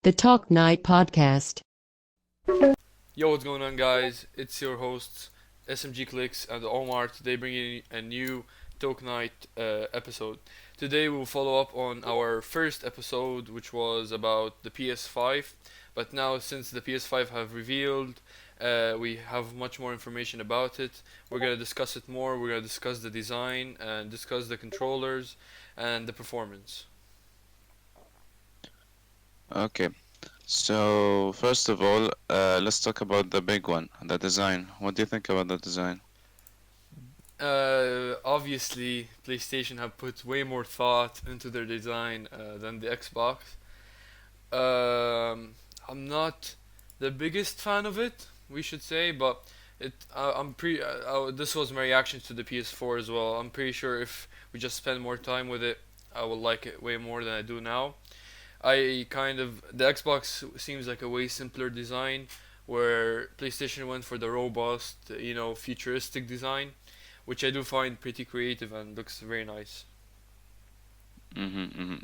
The Talk Night Podcast. Yo, what's going on, guys? It's your hosts, SMG Clicks and Omar. Today, bringing a new Talk Night episode. Today, we'll follow up on our first episode, which was about the PS5. But now, since the PS5 have revealed, we have much more information about it. We're gonna discuss it more. We're gonna discuss the design and discuss the controllers and the performance. Okay, so first of all, let's talk about the big one, the design. What do you think about the design? Obviously, PlayStation have put way more thought into their design than the Xbox. I'm not the biggest fan of it, we should say, but this was my reaction to the PS4 as well. I'm pretty sure if we just spend more time with it, I will like it way more than I do now. The Xbox seems like a way simpler design, where PlayStation went for the robust, futuristic design, which I do find pretty creative and looks very nice.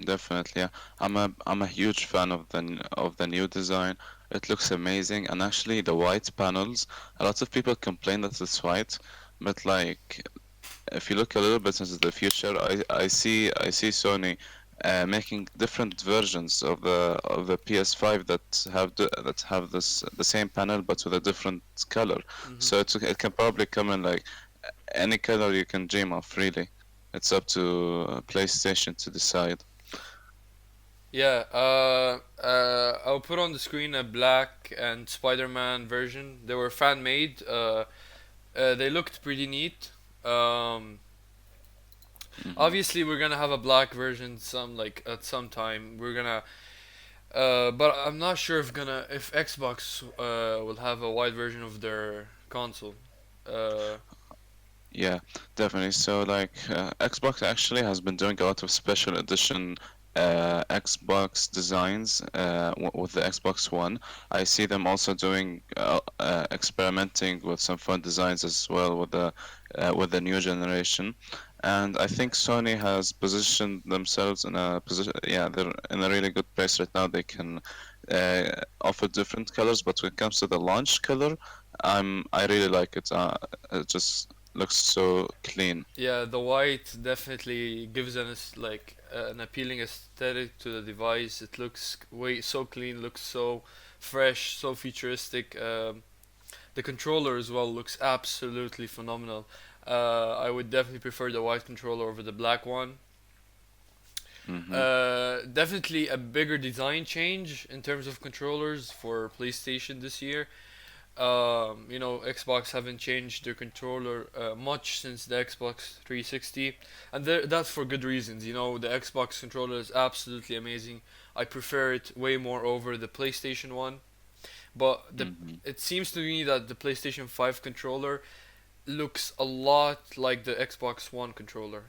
Definitely, yeah. I'm a huge fan of the new design. It looks amazing, and actually the white panels. A lot of people complain that it's white, but like if you look a little bit into the future, I see Sony making different versions of the PS5 that have the same panel but with a different color. Hmm. So it can probably come in like any color you can dream of. Really, it's up to PlayStation to decide. Yeah, I'll put on the screen a black and Spider-Man version. They were fan made. They looked pretty neat. Um, hmm Obviously, we're gonna have a black version at some time. But I'm not sure if Xbox will have a white version of their console. Uh, Yeah, definitely. So like Xbox actually has been doing a lot of special edition Xbox designs with the Xbox One. I see them also doing experimenting with some fun designs as well with the new generation. And I think Sony has positioned themselves in a position, yeah, they're in a really good place right now. They can offer different colors, but when it comes to the launch color, I really like it. It just looks so clean. Yeah, the white definitely gives an appealing aesthetic to the device. It looks way so clean, looks so fresh, so futuristic. The controller as well looks absolutely phenomenal. I would definitely prefer the white controller over the black one. hmm Definitely a bigger design change in terms of controllers for PlayStation this year. Xbox haven't changed their controller much since the Xbox 360, and that's for good reasons. The Xbox controller is absolutely amazing. I prefer it way more over the PlayStation one, but hmm it seems to me that the PlayStation 5 controller looks a lot like the Xbox One controller.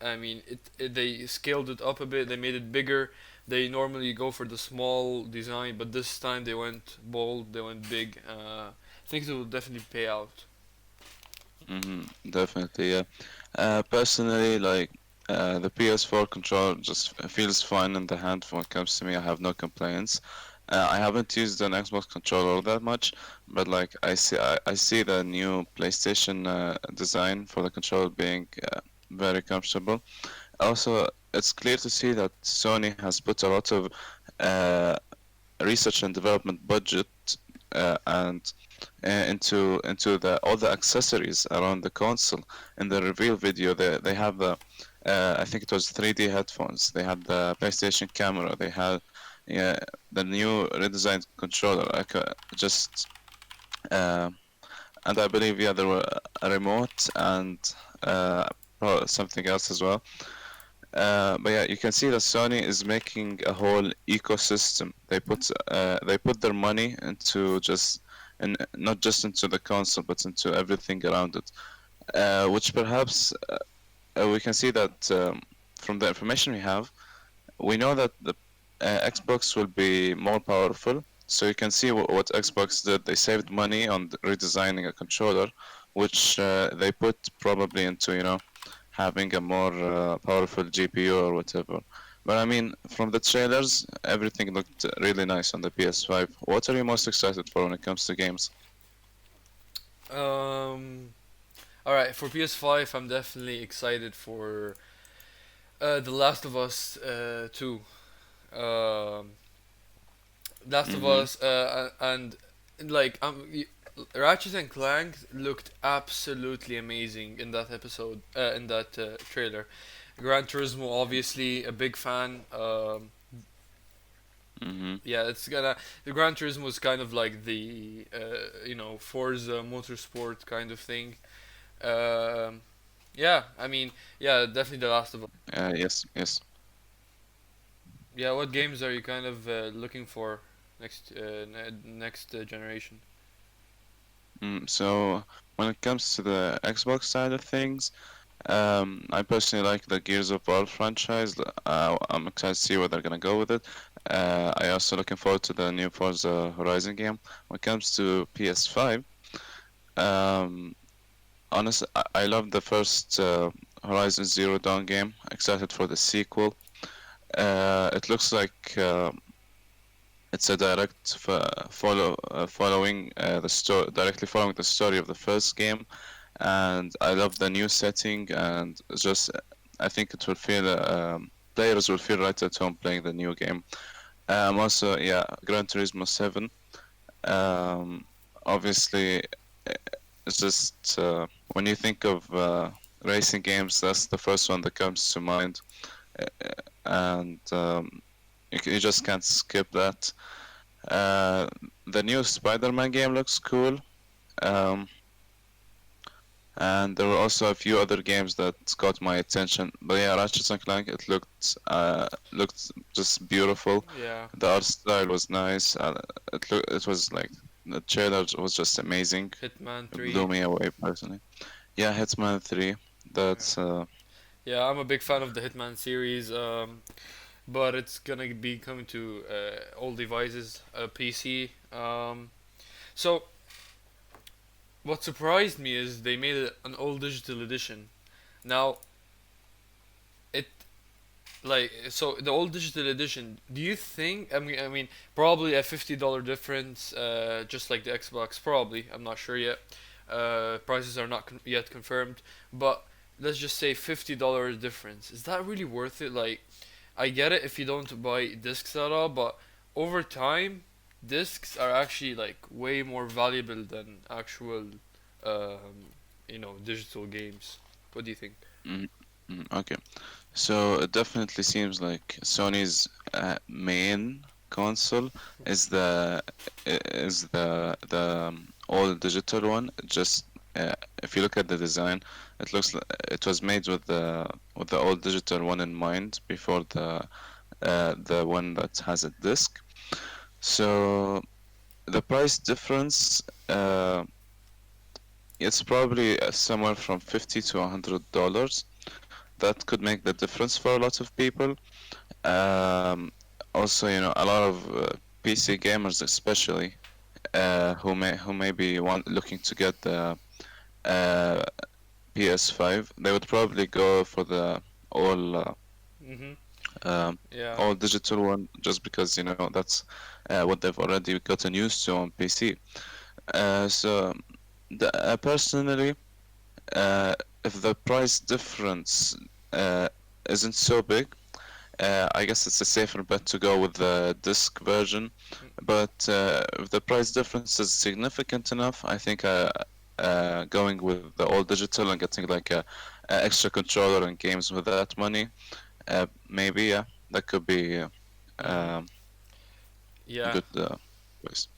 I mean, they scaled it up a bit. They made it bigger. They normally go for the small design, but this time they went bold. They went big. I think it will definitely pay out. Definitely, yeah. Personally, like the PS4 controller just feels fine in the hand when it comes to me. I have no complaints. I haven't used an Xbox controller that much, but like I see the new PlayStation design for the controller being very comfortable. Also, it's clear to see that Sony has put a lot of uh, research and development budget and into the all the accessories around the console. In the reveal video, they have the I think it was 3D headphones. They had the PlayStation camera. They had yeah, the new redesigned controller. Just uh, and I believe yeah there were a remote and something else as well. But yeah, you can see that Sony is making a whole ecosystem. They put their money into just and not just into the console, but into everything around it. Which perhaps we can see that from the information we have, we know that the Xbox will be more powerful. So you can see what Xbox did. They saved money on redesigning a controller, which they put probably into having a more powerful GPU or whatever. But I mean, from the trailers, everything looked really nice on the PS5. What are you most excited for when it comes to games? Um, all right, for PS5, I'm definitely excited for The Last of Us 2. Um, Last of Mm-hmm. Us and like Ratchet and Clank looked absolutely amazing in that episode, in that trailer. Gran Turismo, obviously, a big fan. Mm-hmm. Yeah, it's gonna. The Gran Turismo is kind of like the Forza Motorsport kind of thing. Um, yeah, I mean, yeah, definitely The Last of Us. Yes, yes. Yeah, what games are you kind of looking for next generation? So when it comes to the Xbox side of things, I personally like the Gears of War franchise. I'm excited to see where they're gonna go with it. I also looking forward to the new Forza Horizon game. When it comes to PS5, um, honestly, I love the first Horizon Zero Dawn game. Excited for the sequel. It looks like it's a direct following the story, directly following the story of the first game, and I love the new setting, and just I think it will feel players will feel right at home playing the new game. Also, yeah, Gran Turismo 7. Um, Obviously, uh, it's just when you think of racing games, that's the first one that comes to mind, and you just can't skip that. Uh, the new Spider-Man game looks cool. Um, and there were also a few other games that got my attention. But yeah, Ratchet and Clank, it looked just beautiful. Yeah, The art style was nice. It was like the trailer was just amazing. Hitman It blew 3. me away personally. Yeah, Hitman 3. That's Yeah, I'm a big fan of the Hitman series, but it's gonna be coming to all devices, PC. So what surprised me is they made an all digital edition. Now it so the old digital edition. Do you think? I mean, probably a $50 difference, just like the Xbox. Probably, I'm not sure yet. Prices are not yet confirmed, but let's just say $50 difference. Is that really worth it? Like, I get it if you don't buy discs at all, but over time, discs are actually like way more valuable than actual, digital games. What do you think? mm, okay. So it definitely seems like Sony's main console is the all digital one. Just if you look at the design, it looks like it was made with the all digital one in mind before the one that has a disc. So the price difference it's probably somewhere from $50 to $100. That could make the difference for a lot of people. Um, Also, a lot of PC gamers, especially, who may be looking to get the uh, PS5, they would probably go for the all uh, Mhm. um, Yeah. all digital one, just because that's what they've already gotten used to on PC. So, personally, uh, if the price difference uh, isn't so big, I guess it's a safer bet to go with the disc version. But if the price difference is significant enough, I think going with the all digital and getting like a extra controller and games with that money, maybe yeah, that could be Mhm. um, Yeah. good choice.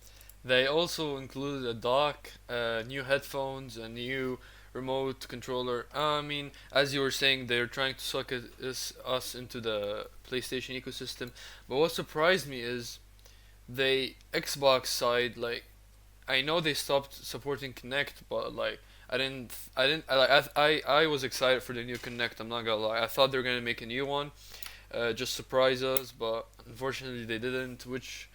They also included a dock, new headphones, a new remote controller. I mean, as you were saying, they're trying to suck us into the PlayStation ecosystem. But what surprised me is the Xbox side. Like, I know they stopped supporting Kinect, but like, I was excited for the new Kinect. I'm not gonna lie. I thought they were gonna make a new one, just surprise us, but unfortunately they didn't. Which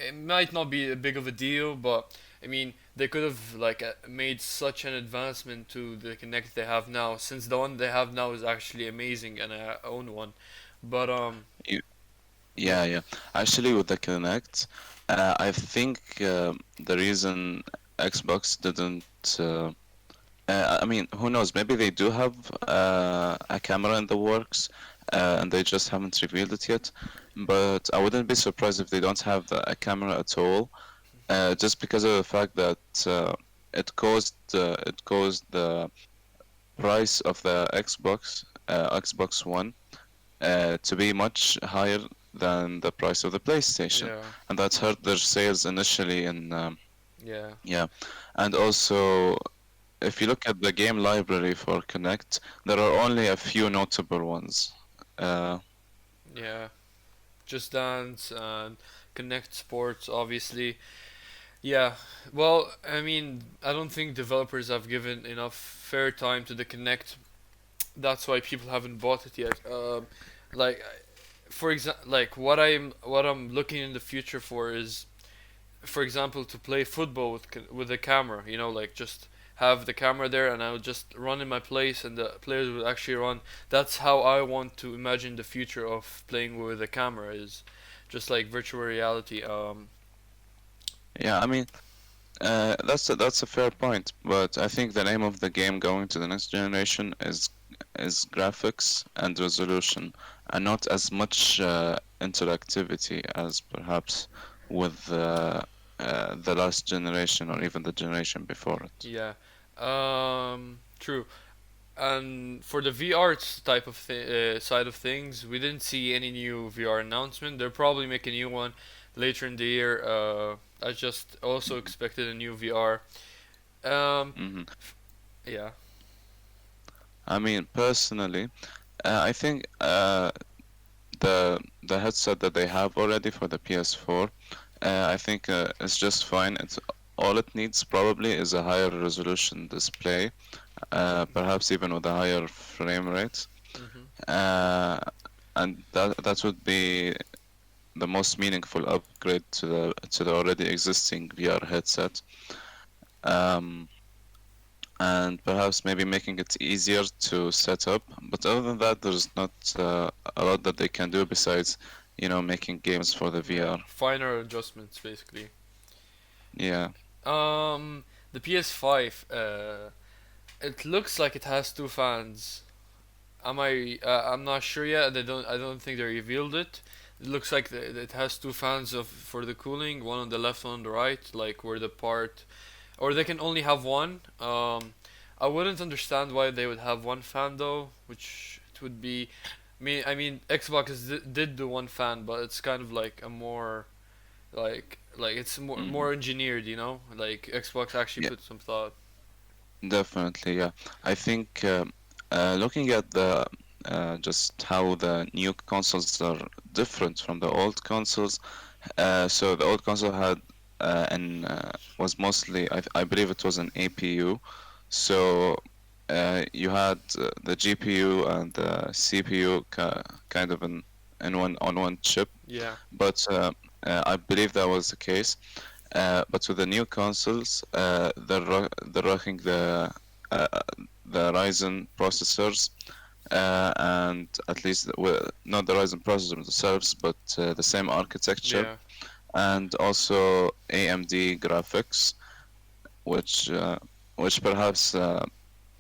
it might not be a big of a deal, but I mean, they could have like made such an advancement to the Kinect they have now, since the one they have now is actually amazing and I own one. But You, yeah, yeah. Actually, with the Kinect, I think the reason Xbox didn't. I mean, who knows? Maybe they do have a camera in the works, and they just haven't revealed it yet. But I wouldn't be surprised if they don't have a camera at all, just because of the fact that it caused the price of the Xbox One, to be much higher than the price of the PlayStation, yeah, and that hurt their sales initially. And yeah, yeah, and also if you look at the game library for Connect, there are only a few notable ones. Uh, yeah. Just Dance and Connect Sports, obviously. Yeah, well, I mean, I don't think developers have given enough fair time to the Connect. That's why people haven't bought it yet. Like, for example, like what I'm looking in the future for is, for example, to play football with a camera. You know, like just have the camera there, and I would just run in my place, and the players would actually run. That's how I want to imagine the future of playing with a camera is, just like virtual reality. yeah, I mean, that's a fair point, but I think the name of the game going to the next generation is graphics and resolution, and not as much interactivity as perhaps with the last generation or even the generation before it. Yeah, true. And for the VR type of side of things, we didn't see any new VR announcement. They'll probably make a new one later in the year. I just also expected a new VR. Um, Hmm. yeah, I mean, personally, I think the headset that they have already for the PS4, I think it's just fine. It's all it needs probably is a higher resolution display, perhaps even with a higher frame rate, hmm, uh, and that would be the most meaningful upgrade to the already existing VR headset. Um, and perhaps maybe making it easier to set up. But other than that, there's not a lot that they can do besides, making games for the yeah, VR. finer adjustments basically. Yeah. Um, the PS5, it looks like it has two fans. Am I? I'm not sure yet. They don't. I don't think they revealed it. It looks like it has two fans of for the cooling, one on the left, one on the right, like where the part, or they can only have one. I wouldn't understand why they would have one fan though, which it would be. I mean, Xbox did do one fan, but it's kind of like a more like it's Hmm. more engineered, you know. Like Xbox actually Yeah, put some thought. definitely. Yeah. I think looking at the just how the new consoles are different from the old consoles. So the old console had an was mostly I believe it was an APU. So you had the GPU and the CPU kind of in one on one chip, Yeah, but I believe that was the case. But with the new consoles, they're rocking uh, the Ryzen processors, and at least not the Ryzen processors themselves, but the same architecture, yeah, and also AMD graphics, which uh, which perhaps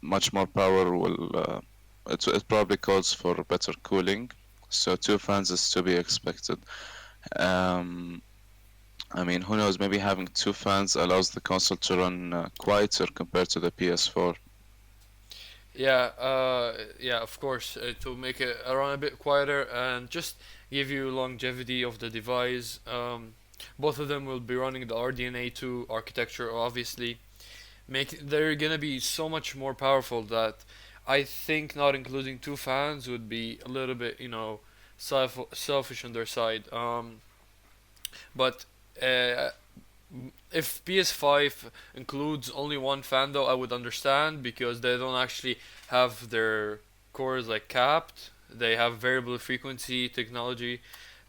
much more power will. It probably calls for better cooling, so two fans is to be expected. Um, I mean, who knows? Maybe having two fans allows the console to run quieter compared to the PS4. yeah. Yeah. Of course, to make it run a bit quieter and just give you longevity of the device. Both of them will be running the RDNA2 architecture, obviously. They're gonna be so much more powerful that I think not including two fans would be a little bit, selfish on their side. But uh, if PS5 includes only one fan, though, I would understand because they don't actually have their cores like capped. They have variable frequency technology,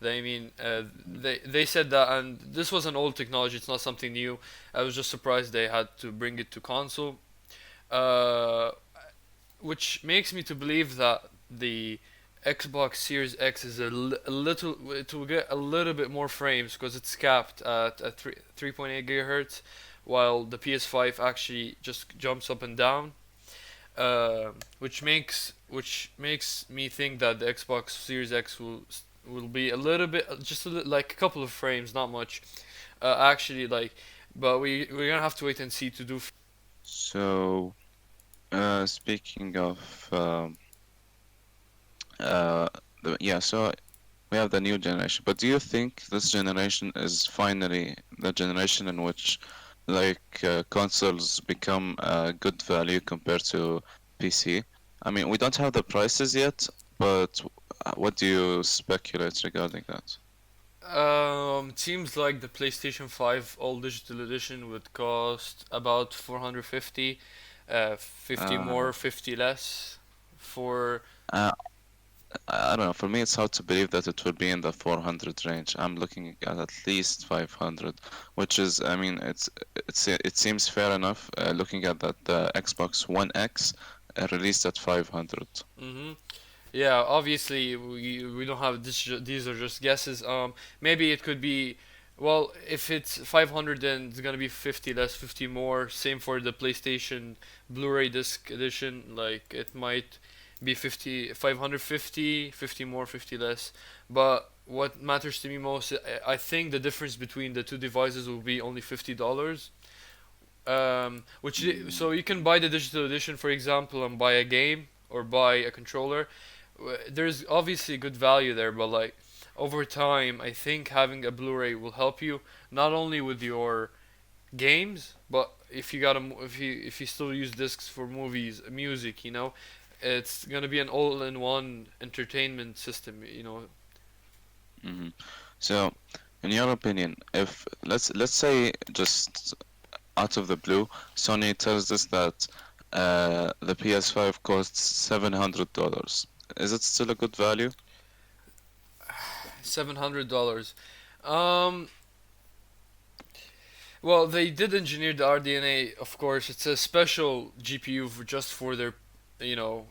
They said that, and this was an old technology. It's not something new. I was just surprised they had to bring it to console, uh, which makes me to believe that the Xbox Series X is a little. It will get a little bit more frames because it's capped at 3.8 gigahertz, while the PS5 actually just jumps up and down. Which makes me think that the Xbox Series X will be a little bit, just like a couple of frames, not much. Actually, like, but we're gonna have to wait and see to do. So, speaking of uh, yeah, so we have the new generation. But do you think this generation is finally the generation in which consoles become good value compared to PC? I mean, we don't have the prices yet, but what do you speculate regarding that? It seems like the PlayStation 5 All Digital Edition would cost about 450, 50 Uh, more, 50 less for. uh, I don't know. For me, it's hard to believe that it would be in the 400 range. I'm looking at least 500, which is, I mean, it seems fair enough. Looking at that, the Xbox One X released at 500. Mhm. Yeah, obviously we don't have this. These are just guesses. Maybe it could be. Well, if it's 500, then it's gonna be 50 less, 50 more. Same for the PlayStation Blu-ray disc edition. Like it might be 50, 550, 50 more, 50 less. But what matters to me most, I think the difference between the two devices will be only $50. So you can buy the digital edition, for example, and buy a game or buy a controller. There's obviously good value there, but like over time, I think having a Blu-ray will help you not only with your games, but if you got if you still use discs for movies, music, it's gonna be an all-in-one entertainment system. Hmm. So, in your opinion, if let's say just out of the blue, Sony tells us that the PS5 costs $700. Is it still a good value? $700. Um, Well, they did engineer the RDNA, of course. It's a special GPU just for their,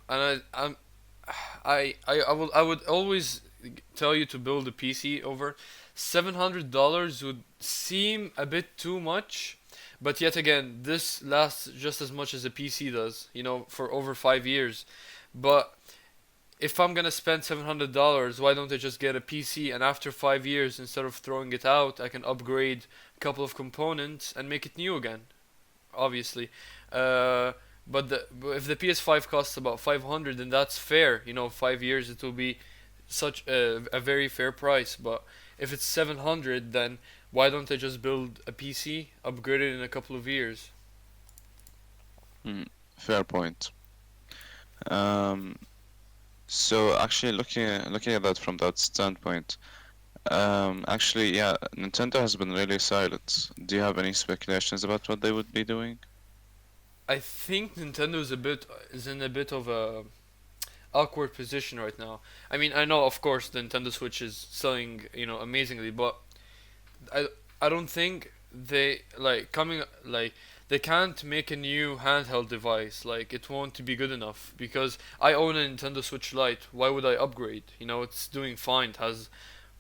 and I would always tell you to build a PC over $700 would seem a bit too much, but yet again, this lasts just as much as a PC does, for over 5 years. But if I'm gonna spend $700, why don't I just get a PC and after 5 years, instead of throwing it out, I can upgrade a couple of components and make it new again? Obviously, uh, but if the PS5 costs about 500, then that's fair. 5 years it will be such a very fair price. But if it's 700, then why don't I just build a PC, upgrade it in a couple of years? Mm, fair point. Um, so actually looking at that from that standpoint, actually, yeah, Nintendo has been really silent. Do you have any speculations about what they would be doing? I think Nintendo is in a bit of a awkward position right now. I mean, I know of course the Nintendo Switch is selling, amazingly, but I I don't think they can't make a new handheld device. Like it won't be good enough because I own a Nintendo Switch Lite. Why would I upgrade? It's doing fine. It has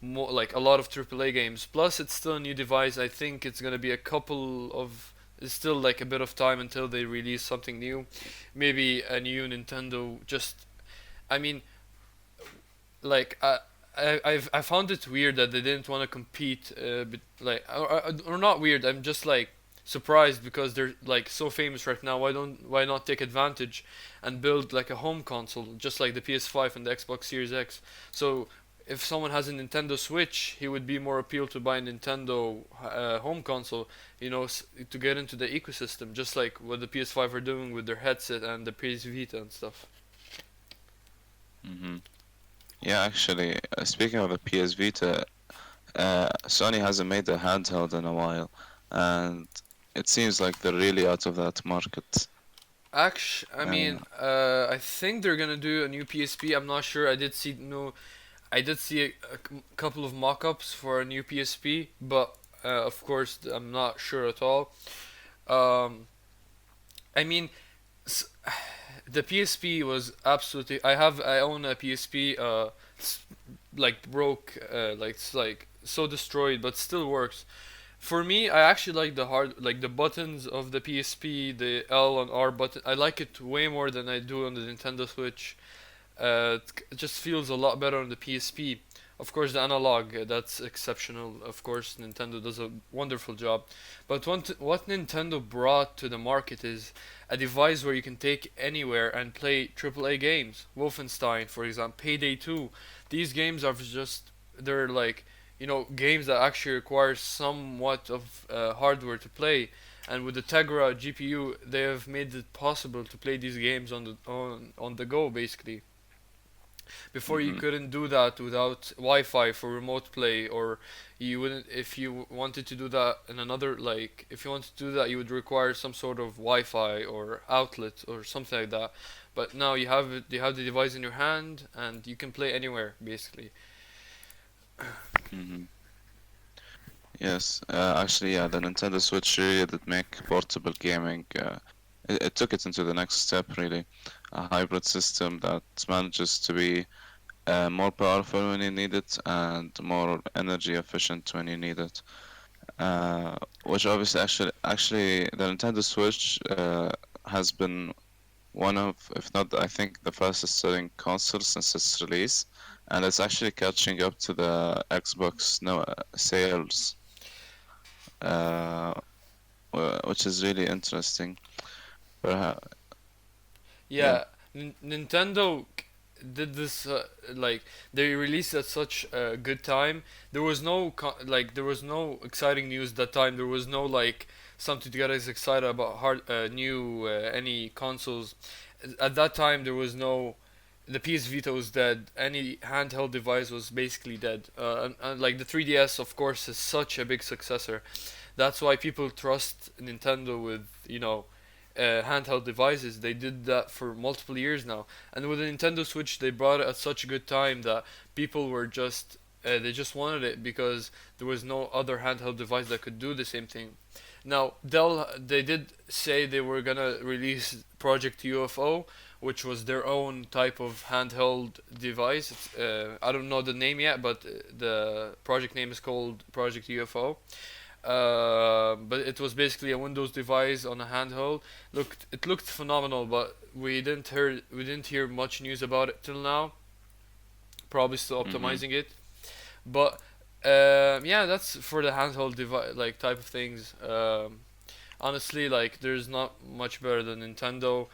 more like a lot of AAA games. Plus, it's still a new device. I think it's gonna be a couple of. It's still like a bit of time until they release something new. Maybe a new Nintendo. I mean, like I found it weird that they didn't want to compete. Or not weird. I'm just like surprised because they're like so famous right now. Why not take advantage and build like a home console just like the PS5 and the Xbox Series X? So if someone has a Nintendo Switch, he would be more appealed to buy a Nintendo home console, to get into the ecosystem, just like what the PS5 are doing with their headset and the PS Vita and stuff. Hmm. Yeah, actually, speaking of the PS Vita, Sony hasn't made a handheld in a while, and it seems like they're really out of that market. Actually, I Uh, mean, I think they're gonna do a new PSP. I'm not sure. I did see no. I did see couple of mock-ups for a new PSP, but of course I'm not sure at all. Um, I mean, s- the PSP was absolutely. I own a PSP. Like broke. Like it's like so destroyed, but still works. For me, I actually like like the buttons of the PSP, the L and R button. I like it way more than I do on the Nintendo Switch. It just feels a lot better on the PSP. Of course, the analog, that's exceptional. Of course, Nintendo does a wonderful job. But what Nintendo brought to the market is a device where you can take anywhere and play AAA games. Wolfenstein, for example, Payday 2. These games are just, they're like, games that actually require somewhat of hardware to play. And with the Tegra GPU, they have made it possible to play these games on the go, basically. Before you Hmm. couldn't do that without Wi-Fi for remote play, or you wouldn't if you wanted to do that in another like if you wanted to do that you would require some sort of Wi-Fi or outlet or something like that. But now you have the device in your hand and you can play anywhere basically. Hmm. Yes, actually, yeah, the Nintendo Switch really did make portable gaming. It took it into the next step, really. A hybrid system that manages to be more powerful when you need it and more energy efficient when you need it. Which obviously, actually, the Nintendo Switch has been one of, if not, I think, the fastest selling console since its release, and it's actually catching up to the Xbox no sales, uh, which is really interesting. Perhaps, yeah. Yeah, Nintendo did this like they released at such a good time. There was no there was no exciting news that time. There was no like something to get us excited about hard new any consoles. At that time, there was no. The PS Vita was dead. Any handheld device was basically dead. And like the 3DS, of course, is such a big successor. That's why people trust Nintendo with handheld devices. They did that for multiple years now, and with the Nintendo Switch, they brought it at such a good time that people were just they just wanted it because there was no other handheld device that could do the same thing. Now, they did say they were gonna release Project UFO, which was their own type of handheld device. I don't know the name yet, but the project name is called Project UFO. But it was basically a Windows device on a handheld. It looked phenomenal, but we didn't hear much news about it till now. Probably still Hmm. optimizing it, but yeah, that's for the handheld device like type of things. Honestly, like there's not much better than Nintendo,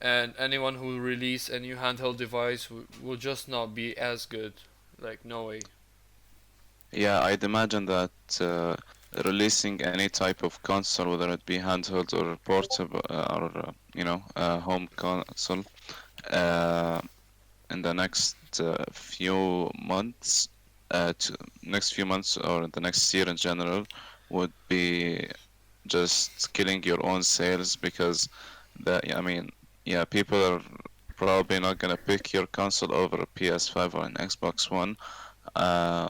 and anyone who will release a new handheld device will just not be as good. Like no way. Yeah, I'd imagine that releasing any type of console, whether it be handheld or portable or home console, uh, in the few months, next few months or the next year in general, would be just killing your own sales because I mean, yeah, people are probably not gonna pick your console over a PS5 or an Xbox One. Uh,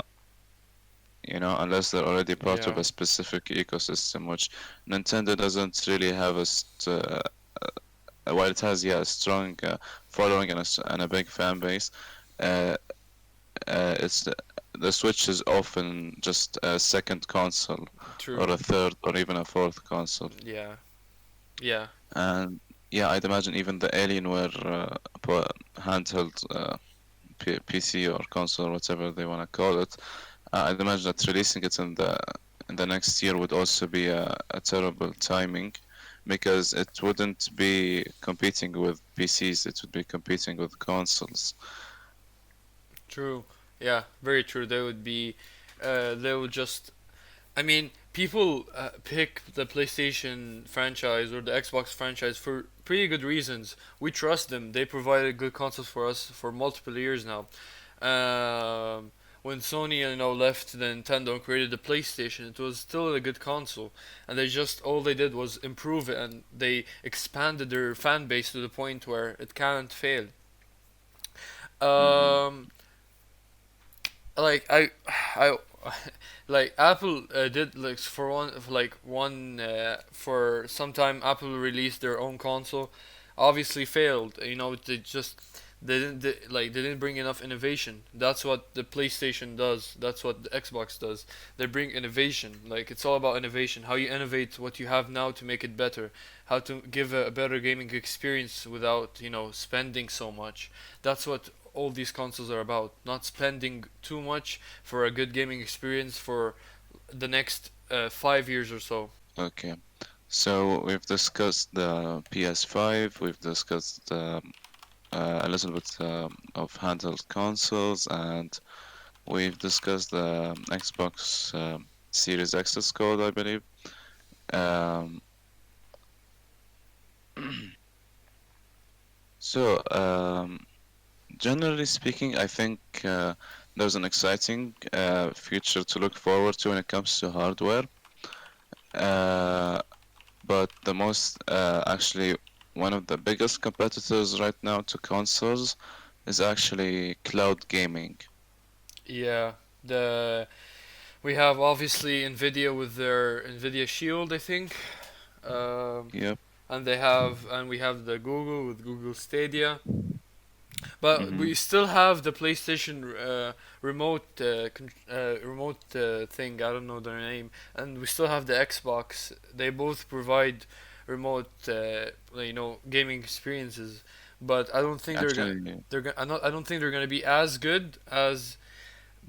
unless they're already part of Yeah, a specific ecosystem, which Nintendo doesn't really have while it has, yeah, a strong following and a big fan base, uh, it's the Switch is often just a second console or true. a third or even a fourth console. Yeah, yeah, And yeah, I'd imagine even the Alienware handheld PC or console, whatever they want to call it, I'd imagine that releasing it in the next year would also be a terrible timing because it wouldn't be competing with PCs, it would be competing with consoles. true. Yeah, very true. They would just I mean, people pick the PlayStation franchise or the Xbox franchise for pretty good reasons. We trust them. They provided good consoles for us for multiple years now. When Sony, left the Nintendo and created the PlayStation, it was still a good console, and they just all they did was improve it, and they expanded their fan base to the point where it can't fail. Hmm. Um, like I like Apple did like for some time Apple released their own console, obviously failed. You know, they didn't bring enough innovation. That's what the PlayStation does. That's what the Xbox does. They bring innovation. Like it's all about innovation. How you innovate what you have now to make it better. How to give a better gaming experience without spending so much. That's what all these consoles are about. Not spending too much for a good gaming experience for the next 5 years or so. Okay. So we've discussed the PS5, we've discussed a little bit of handheld consoles, and we've discussed the Xbox Series X code, I believe. Um, so, generally speaking, I think there's an exciting future to look forward to when it comes to hardware. Uh, but the most actually one of the biggest competitors right now to consoles is actually cloud gaming. Yeah, the we have obviously Nvidia with their Nvidia Shield, I think. Um, Yep. and we have the Google with Google Stadia. But Mm-hmm. we still have the PlayStation remote thing. I don't know their name, and we still have the Xbox. They both provide remote, gaming experiences. But I don't think Actually, I don't think they're gonna be as good as.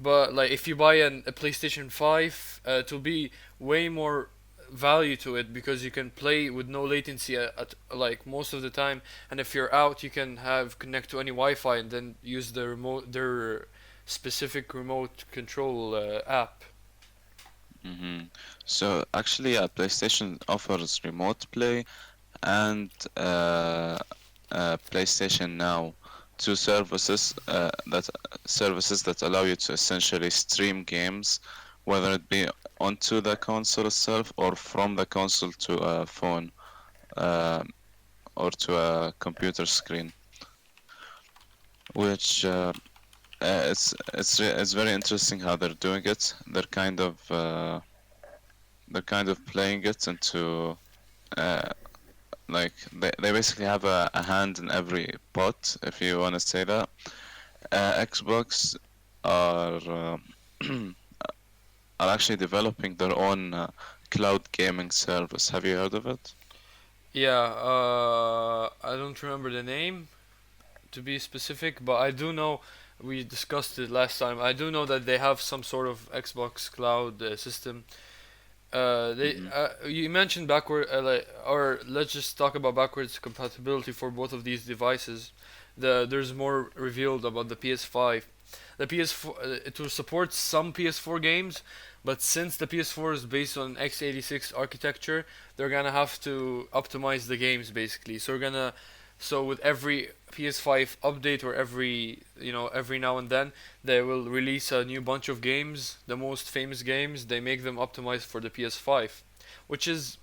But like, if you buy a PlayStation 5, it'll be way more value to it because you can play with no latency at like most of the time, and if you're out you can have connect to any Wi-Fi and then use their specific remote control app. mm-hmm. So actually, PlayStation offers remote play and PlayStation Now, two services that allow you to essentially stream games, whether it be onto the console itself or from the console to a phone uh, or to a computer screen, which it's very interesting how they're doing it. They're kind of playing it into uh, like they basically have a hand in every pot, if you want to say that. Xbox are are actually developing their own cloud gaming service. Have you heard of it? Yeah, I don't remember the name to be specific, but I do know we discussed it last time. I do know that they have some sort of Xbox cloud system. Hmm. You mentioned backward, or let's just talk about backwards compatibility for both of these devices. There's more revealed about the PS5. The PS4 it will support some PS4 games, but since the PS4 is based on x86 architecture, they're gonna have to optimize the games basically. So with every PS5 update or every now and then they will release a new bunch of games, the most famous games. They make them optimized for the PS5, which is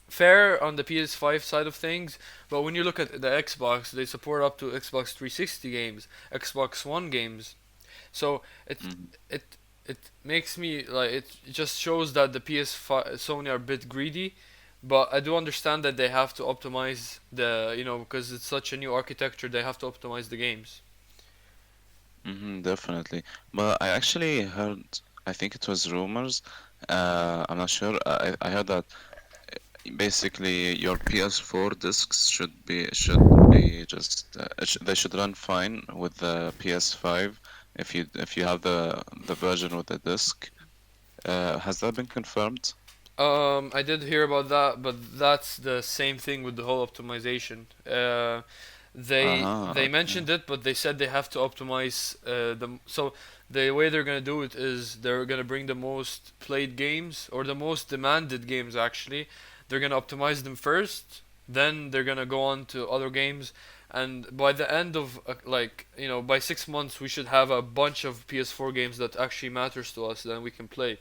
fair on the PS5 side of things. But when you look at the Xbox, they support up to Xbox 360 games, Xbox One games. So Hmm. it it makes me like it just shows that the PS5 Sony are a bit greedy. But I do understand that they have to optimize because it's such a new architecture, they have to optimize the games. Definitely. But I actually heard, I think it was rumors. I'm not sure. I heard that basically your PS4 discs should be just they should run fine with the PS5 if you have the version with the disc. Has that been confirmed? I did hear about that, but that's the same thing with the whole optimization. They Okay. mentioned it, but they said they have to optimize so the way they're gonna do it is they're gonna bring the most played games or the most demanded games actually. They're gonna optimize them first, then they're gonna go on to other games, and by the end of by 6 months we should have a bunch of PS4 games that actually matters to us. Then we can play.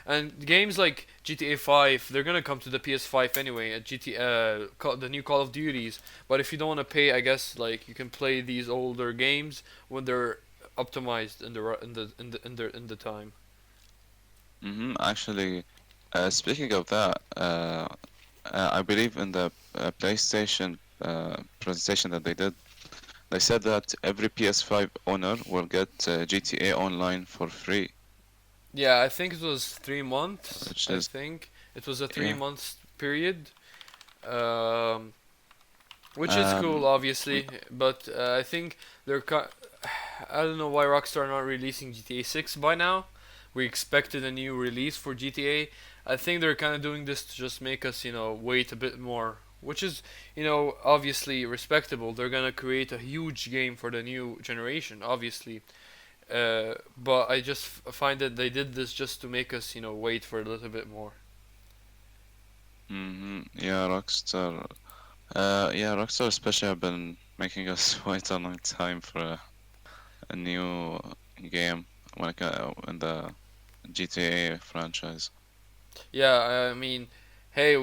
And games like GTA 5, they're gonna come to the PS5 anyway. The new Call of Duties. But if you don't want to pay, I guess like you can play these older games when they're optimized in the in the time. Actually, speaking of that, I believe in the PlayStation presentation that they did, they said that every PS5 owner will get GTA Online for free, Yeah, I think it was 3 months. which I is think it was a three yeah. months period, um, which is cool, Um, obviously. But I think they're. I don't know why Rockstar are not releasing GTA 6 by now. We expected a new release for GTA. I think they're kind of doing this to just make us, wait a bit more, which is, obviously respectable. They're gonna create a huge game for the new generation, obviously. But I just find that they did this just to make us, wait for a little bit more. yeah, Rockstar. Yeah, Rockstar especially have been making us wait a long time for a new game in the GTA franchise. Yeah, I mean, hey,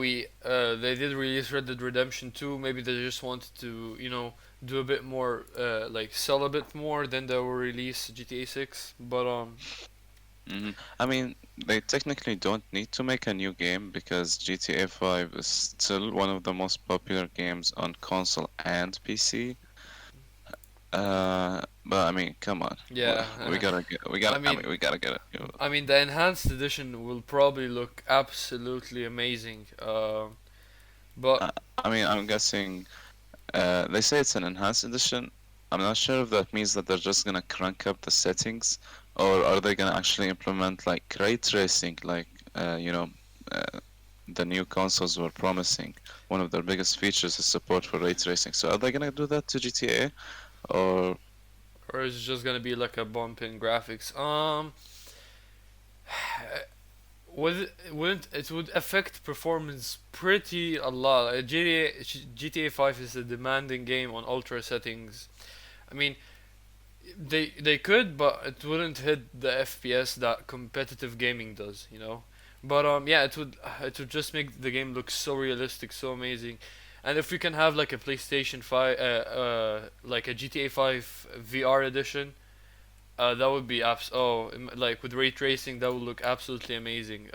they did release Red Dead Redemption 2. Maybe they just wanted to, do a bit more, like sell a bit more. Then they will release GTA 6. But I mean, they technically don't need to make a new game because GTA 5 is still one of the most popular games on console and PC. But I mean, come on, yeah, I I mean, mean, we gotta get it. the enhanced edition will probably look absolutely amazing. But Uh, I mean, I'm guessing. They say it's an enhanced edition. I'm not sure if that means that they're just gonna crank up the settings, or are they gonna actually implement like ray tracing, like uh, the new consoles were promising. One of their biggest features is support for ray tracing. So are they gonna do that to GTA, or or is it just gonna be like a bump in graphics? Wouldn't it would affect performance pretty a lot. GTA 5 is a demanding game on ultra settings. I mean, they could, but it wouldn't hit the FPS that competitive gaming does, But yeah, it would just make the game look so realistic, so amazing. And if we can have like a PlayStation 5 like a GTA 5 VR edition, that would be like with ray tracing, that would look absolutely amazing.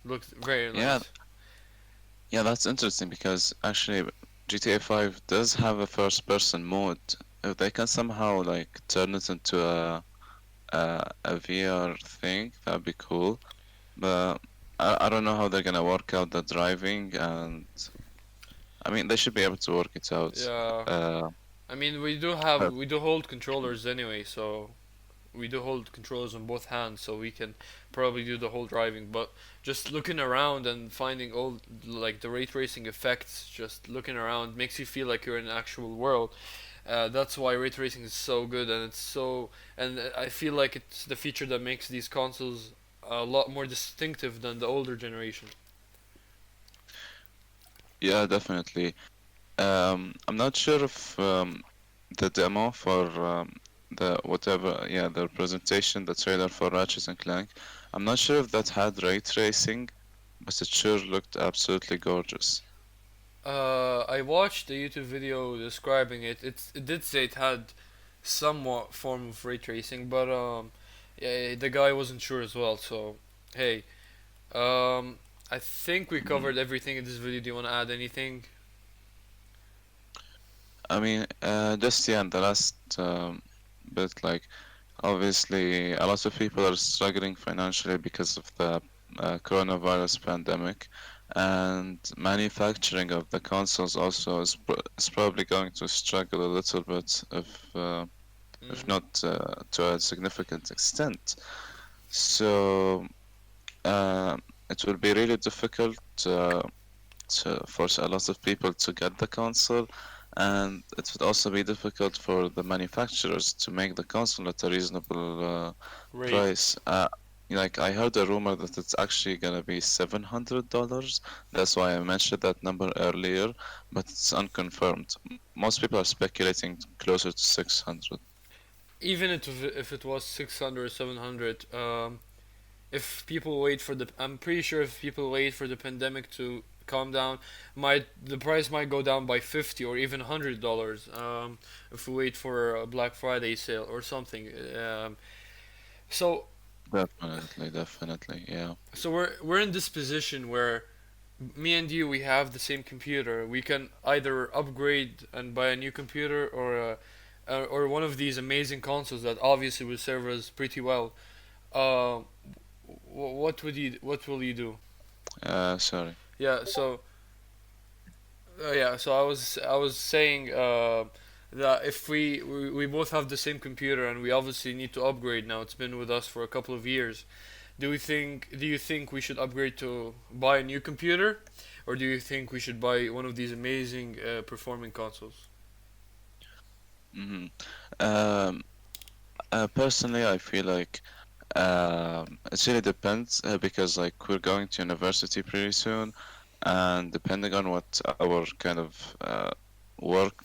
Looks very yeah, nice. yeah, that's interesting because actually GTA 5 does have a first-person mode. If they can somehow like turn it into a VR thing, that'd be cool. But I don't know how they're gonna work out the driving, and I mean they should be able to work it out. Yeah, Uh, I mean but we do hold controllers anyway, so we do hold controllers on both hands, so we can probably do the whole driving. But just looking around and finding all like the ray tracing effects, just looking around makes you feel like you're in an actual world. That's why ray tracing is so good, and I feel like it's the feature that makes these consoles a lot more distinctive than the older generation. yeah, definitely. I'm not sure if the demo for the whatever, yeah, the presentation, the trailer for Ratchet and Clank. I'm not sure if that had ray tracing, but it sure looked absolutely gorgeous. I watched a YouTube video describing it. It did say it had somewhat form of ray tracing, but yeah, the guy wasn't sure as well. So hey, I think we Mhm. covered everything in this video. Do you want to add anything? I mean, just yeah, the last bit, like, obviously, a lot of people are struggling financially because of the coronavirus pandemic, and manufacturing of the consoles also is probably going to struggle a little bit, if Mm. not to a significant extent. So, uh, it will be really difficult to force a lot of people to get the console, and it would also be difficult for the manufacturers to make the console at a reasonable Rate. price. Like I heard a rumor that it's actually gonna be $700. That's why I mentioned that number earlier, but it's unconfirmed. Most people are speculating closer to 600. Even if it was 600 or 700, if people wait for the, I'm pretty sure if people wait for the pandemic to calm down. The price might go down by 50 or even $100 if we wait for a Black Friday sale or something. So Definitely, yeah. so we're in this position where me and you, we have the same computer. We can either upgrade and buy a new computer, or one of these amazing consoles that obviously will serve us pretty well. Uh, what will you do? Sorry. Yeah, so I was saying that if we both have the same computer and we obviously need to upgrade now. It's been with us for a couple of years. Do you think we should upgrade to buy a new computer, or do you think we should buy one of these amazing performing consoles? hmm Um, Personally, I feel like it really depends because like we're going to university pretty soon, and depending on what our kind of work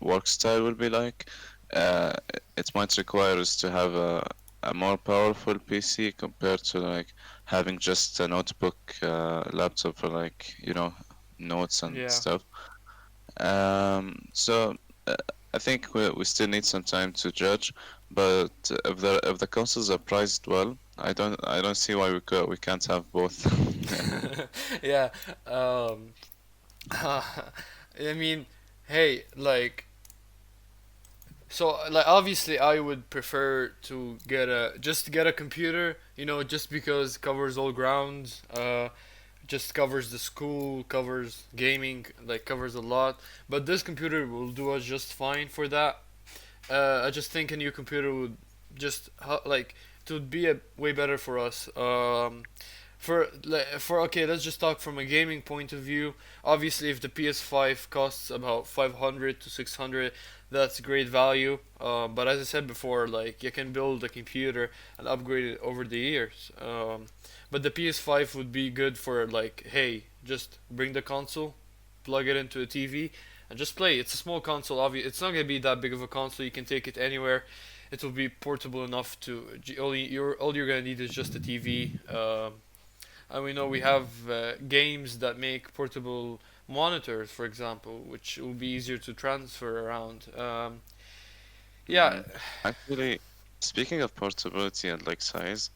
work style will be like, it might require us to have a more powerful PC compared to like having just a notebook laptop for like notes and Yeah. stuff. So I think we still need some time to judge, but if the consoles are priced well, I don't see why we can't have both. Yeah. Um, I mean, hey, like obviously I would prefer to get a computer, just because it covers all grounds. Just covers the school, covers gaming, like covers a lot. But this computer will do us just fine for that. I just think a new computer would just like it would be a way better for us. For okay, let's just talk from a gaming point of view. Obviously, if the PS5 costs about 500 to 600, that's great value. But as I said before, like you can build a computer and upgrade it over the years. But the PS5 would be good for like, hey, just bring the console, plug it into a TV, and just play. It's a small console. Obviously, it's not gonna be that big of a console. You can take it anywhere. It will be portable enough to all you're gonna need is just a TV. And we know we have games that make portable monitors, for example, which will be easier to transfer around. Yeah, hmm Actually, speaking of portability and like size,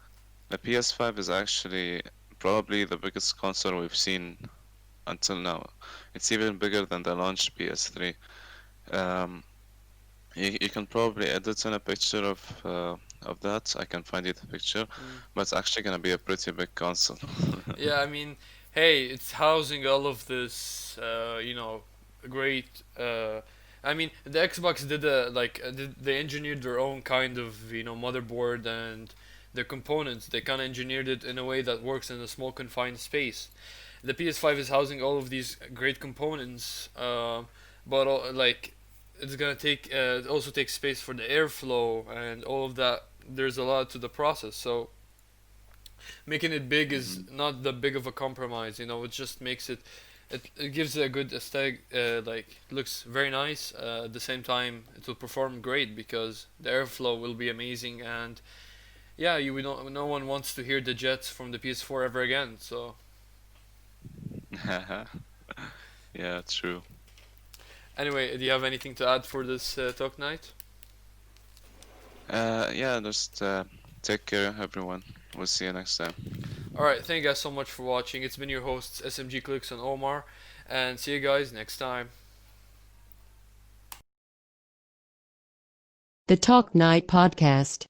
the PS5 is actually probably the biggest console we've seen until now. It's even bigger than the launch PS3. Um, you can probably edit in a picture of that. I can find you the picture, mm, but it's actually gonna be a pretty big console. yeah. I mean, hey, it's housing all of this. Great. I mean, the Xbox they engineered their own kind of motherboard and their components. They kind of engineered it in a way that works in a small confined space. The PS5 is housing all of these great components, but like it's gonna take it also takes space for the airflow and all of that. There's a lot to the process, so making it big is hmm not that big of a compromise. It just makes it gives it a good aesthetic. Like looks very nice. At the same time, it will perform great because the airflow will be amazing, and yeah, no one wants to hear the jets from the PS4 ever again. So Yeah, true. anyway, do you have anything to add for this talk night? Yeah, just take care, everyone. We'll see you next time. Alright, thank you guys so much for watching. It's been your hosts SMG Clicks and Omar, and see you guys next time. The Talk Night Podcast.